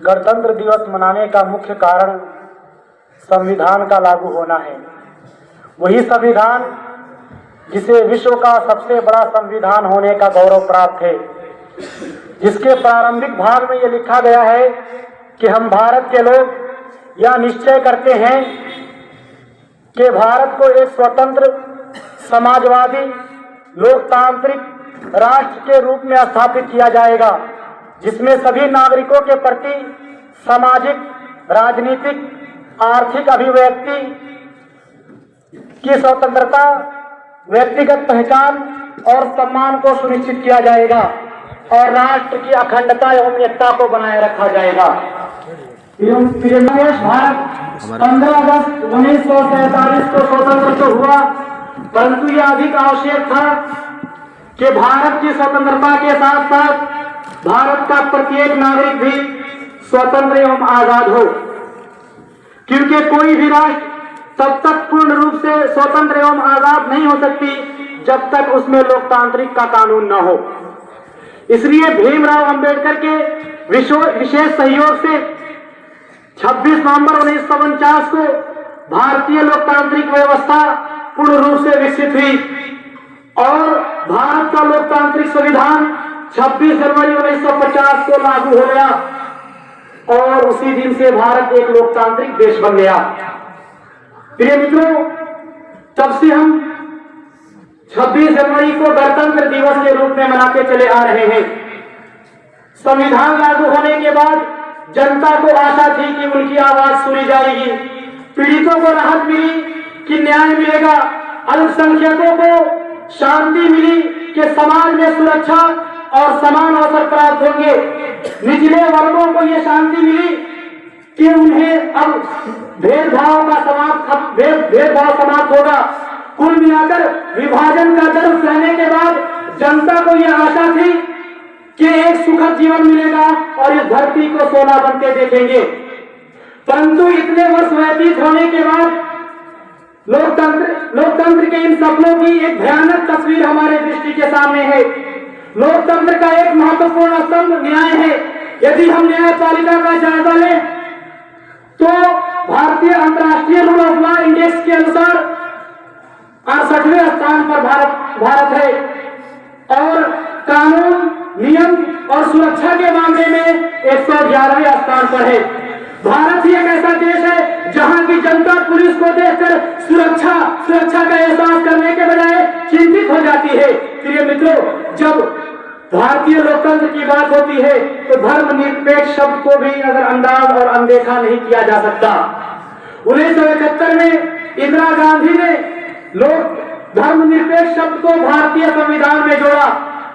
गणतंत्र दिवस मनाने का मुख्य कारण संविधान का लागू होना है। वही संविधान जिसे विश्व का सबसे बड़ा संविधान होने का गौरव प्राप्त है, जिसके प्रारंभिक भाग में ये लिखा गया है कि हम भारत के लोग यह निश्चय करते हैं कि भारत को एक स्वतंत्र समाजवादी लोकतांत्रिक राष्ट्र के रूप में स्थापित किया जाएगा, जिसमें सभी नागरिकों के प्रति सामाजिक, राजनीतिक, आर्थिक अभिव्यक्ति की स्वतंत्रता, व्यक्तिगत पहचान और सम्मान को सुनिश्चित किया जाएगा और राष्ट्र की अखंडता एवं एकता को बनाए रखा जाएगा। भारत 15 अगस्त 1947 को स्वतंत्र तो हुआ, परंतु यह अधिक आवश्यक था कि भारत की स्वतंत्रता के साथ साथ भारत का प्रत्येक नागरिक भी स्वतंत्र एवं आजाद हो, क्योंकि कोई भी राष्ट्र तब तक पूर्ण रूप से स्वतंत्र एवं आजाद नहीं हो सकती जब तक उसमें लोकतांत्रिक का कानून न हो। इसलिए भीमराव अंबेडकर के विशेष सहयोग से 26 नवंबर 1949 को भारतीय लोकतांत्रिक व्यवस्था पूर्ण रूप से विकसित हुई और भारत का लोकतांत्रिक संविधान 26 जनवरी 1950 को लागू हो गया और उसी दिन से भारत एक लोकतांत्रिक देश बन गया। प्रिय मित्रों, तब से हम 26 जनवरी को गणतंत्र दिवस के रूप में मनाते चले आ रहे हैं। संविधान लागू होने के बाद जनता को आशा थी कि उनकी आवाज सुनी जाएगी, पीड़ितों को राहत मिली कि न्याय मिलेगा, अल्पसंख्यकों को शांति मिली कि समाज में सुरक्षा और समान अवसर प्राप्त होंगे, निचले वर्गों को यह शांति मिली कि उन्हें अब भेदभाव समाप्त होगा। कुल मिलाकर विभाजन का दर्द सहने के बाद जनता को यह आशा थी कि एक सुखद जीवन मिलेगा और इस धरती को सोना बनते देखेंगे। परंतु इतने वर्ष व्यतीत होने के बाद लोकतंत्र के इन सपनों की एक भयानक तस्वीर हमारे दृष्टि के सामने है। लोकतंत्र का एक महत्वपूर्ण स्तंभ न्याय है। यदि हम न्यायपालिका का जायजा लें तो भारतीय अंतर्राष्ट्रीय रूल ऑफ लॉ इंडेक्स के अनुसार 68वें स्थान पर भारत है और कानून, नियम और सुरक्षा के मामले में 111वें स्थान पर है। भारत ही एक ऐसा देश है जहां की जनता पुलिस को देखकर सुरक्षा का एहसास करने के बजाय चिंतित हो जाती है। प्रिय मित्रों, जब भारतीय लोकतंत्र की बात होती है तो धर्मनिरपेक्ष शब्द को भी नजरअंदाज और अनदेखा नहीं किया जा सकता। 1971 में इंदिरा गांधी ने धर्मनिरपेक्ष शब्द को भारतीय संविधान में जोड़ा,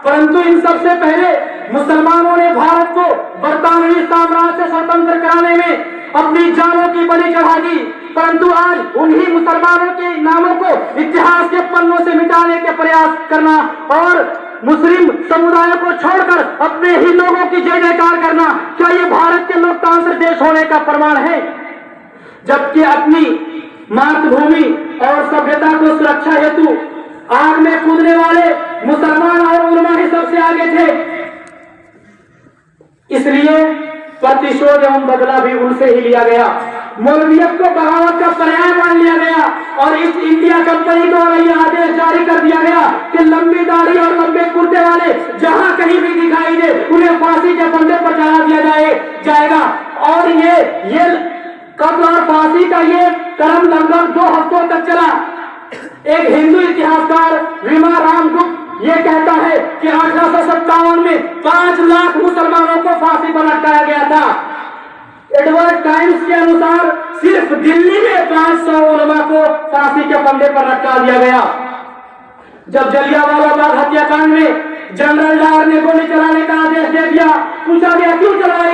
परंतु इन सबसे पहले मुसलमानों ने भारत को बरतानवी साम्राज्य से स्वतंत्र कराने में अपनी जानों की बलि चढ़ा दी। परंतु आज उन्हीं मुसलमानों के नामों को इतिहास के पन्नों से मिटाने के प्रयास करना और मुस्लिम समुदाय को छोड़कर अपने ही लोगों की जय जयकार करना, क्या ये भारत के लोकतांत्रिक देश होने का प्रमाण है? जबकि अपनी मातृभूमि और सभ्यता को सुरक्षा हेतु आग में कूदने वाले मुसलमान और उलमा ही सबसे आगे थे। इसलिए प्रतिशोध एवं बदला भी उनसे ही लिया गया। मौलवियत को बगावत का पर्याय मान लिया गया और इस इंडिया कंपनी द्वारा यह आदेश जारी कर दिया गया कि लंबी दाढ़ी और लंबे कुर्ते वाले जहां कहीं भी दिखाई दे उन्हें फांसी के फंदे पर चढ़ा दिया जाएगा। और ये कत्ल और फांसी का ये क्रम लगभग 2 हफ्तों तक चला। एक हिंदू इतिहासकार विमा रामगुप्त ये कहता है कि 1857 में 5 लाख मुसलमानों को फांसी पर लटकाया गया था। एडवर्ड टाइम्स के अनुसार सिर्फ दिल्ली में 500 उलमा को फांसी के फंदे पर लटका दिया गया। जब जलियांवाला बाग हत्याकांड में जनरल डायर ने गोली चलाने का आदेश दे दिया, पूछा गया क्यों चलवाई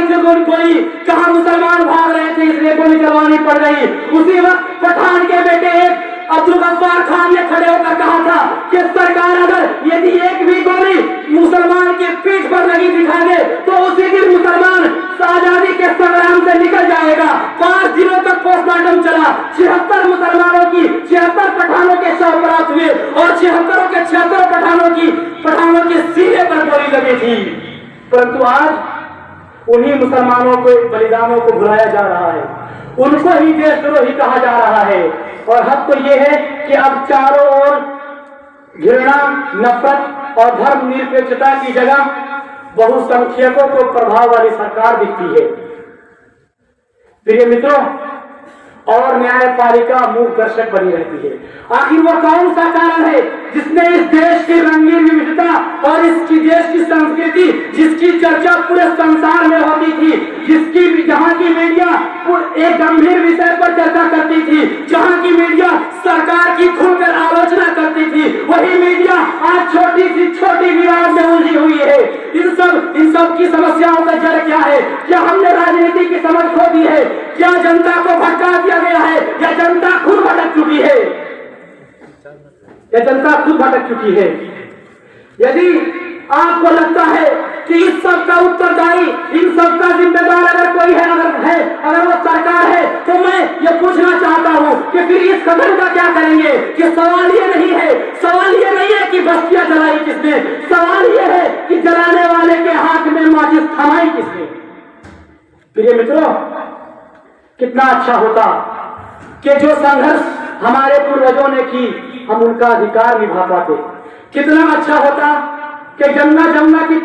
गोली, कहा मुसलमान भाग रहे थे इसलिए गोली चलवानी पड़ गई। उसी वक्त पठान के बेटे एक अब्दुल गफ्फार खान ने खड़े होकर कहा था कि सरकार अगर यदि एक भी गोली मुसलमान की पीठ पर लगी दिखा दे तो उसी दिन मुसलमान आजादी के संग्राम से निकल जाएगा। 5 दिनों तक पोस्टमार्टम चला, 76 मुसलमानों की 76 पठानों के शव बरामद हुए और 76 के 76 पठानों के सीने पर गोली लगी थी। परंतु आज उन्हीं मुसलमानों को बलिदानों को भुलाया जा रहा है, उनको ही देशद्रोही कहा जा रहा है। और हद तो ये है कि अब चारों ओर घृणा, नफरत और धर्म निरपेक्षता की जगह बहुसंख्यकों को प्रभाव वाली सरकार दिखती है। प्रिय मित्रों, और न्यायपालिका मूक दर्शक बनी रहती है। आखिर वो कौन सा कारण है जिसने इस देश की रंगीन विविधता और इसकी देश की संस्कृति, जिसकी चर्चा पूरे संसार में होती थी, जिसकी जहां की मीडिया एक गंभीर विषय पर चर्चा करती थी, जहां की मीडिया सरकार की खुलकर आलोचना करती थी, वही मीडिया आज छोटी सी छोटी विवाद में उलझी हुई है। इन सब की समस्याओं का जड़ क्या है? क्या हमने राजनीति की समझ खो दी है? क्या जनता को भटका दिया गया है? या जनता खुद भटक चुकी है? यदि आपको लगता है कि इस सब का उत्तरदायी, इन सब का जिम्मेदार अगर कोई है, अगर वो सरकार है, तो मैं ये पूछना चाहता हूँ कि फिर इस कदम का क्या करेंगे? कि सवाल ये नहीं है कि बस्तियां जलाई किसने, सवाल ये है कि जलाने वाले के हाथ में माचिस थमाई किसने। प्रिय मित्रों, कितना अच्छा होता कि जो संघर्ष हमारे पूर्वजों ने की, हम उनका अधिकार निभा पाते। कितना अच्छा होता कि जमुना की